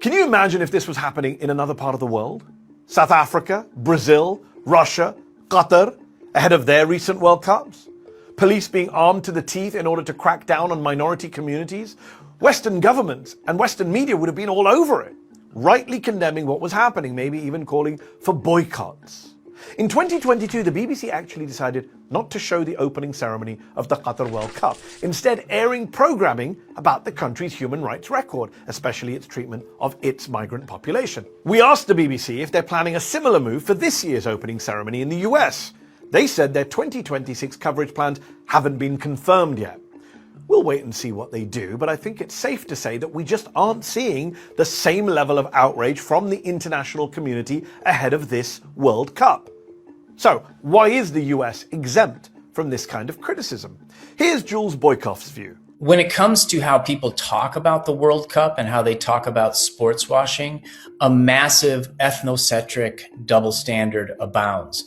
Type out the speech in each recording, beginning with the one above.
Can you imagine if this was happening in another part of the world? South Africa, Brazil, Russia, Qatar, ahead of their recent World Cups? Police being armed to the teeth in order to crack down on minority communities? Western governments and Western media would have been all over it, rightly condemning what was happening, maybe even calling for boycotts. In 2022, the BBC actually decided not to show the opening ceremony of the Qatar World Cup, instead airing programming about the country's human rights record, especially its treatment of its migrant population. We asked the BBC if they're planning a similar move for this year's opening ceremony in the US. They said their 2026 coverage plans haven't been confirmed yet. We'll wait and see what they do, but I think it's safe to say that we just aren't seeing the same level of outrage from the international community ahead of this World Cup. So, why is the US exempt from this kind of criticism? Here's Jules Boykoff's view. When it comes to how people talk about the World Cup and how they talk about sports washing, a massive ethnocentric double standard abounds.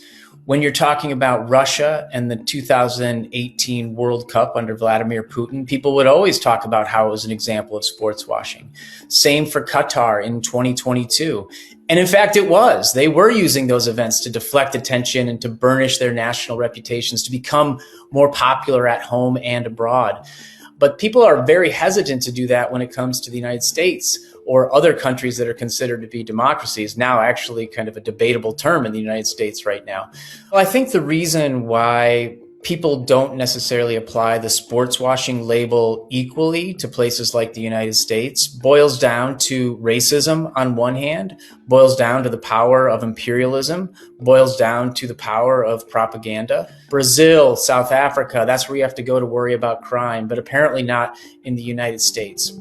When you're talking about Russia and the 2018 World Cup under Vladimir Putin, people would always talk about how it was an example of sports washing. Same for Qatar in 2022. And in fact, it was. They were using those events to deflect attention and to burnish their national reputations, to become more popular at home and abroad. But people are very hesitant to do that when it comes to the United States or other countries that are considered to be democracies, now actually kind of a debatable term in the United States right now. Well, I think the reason why people don't necessarily apply the sports washing label equally to places like the United States boils down to racism on one hand, boils down to the power of imperialism, boils down to the power of propaganda. Brazil, South Africa, that's where you have to go to worry about crime, but apparently not in the United States.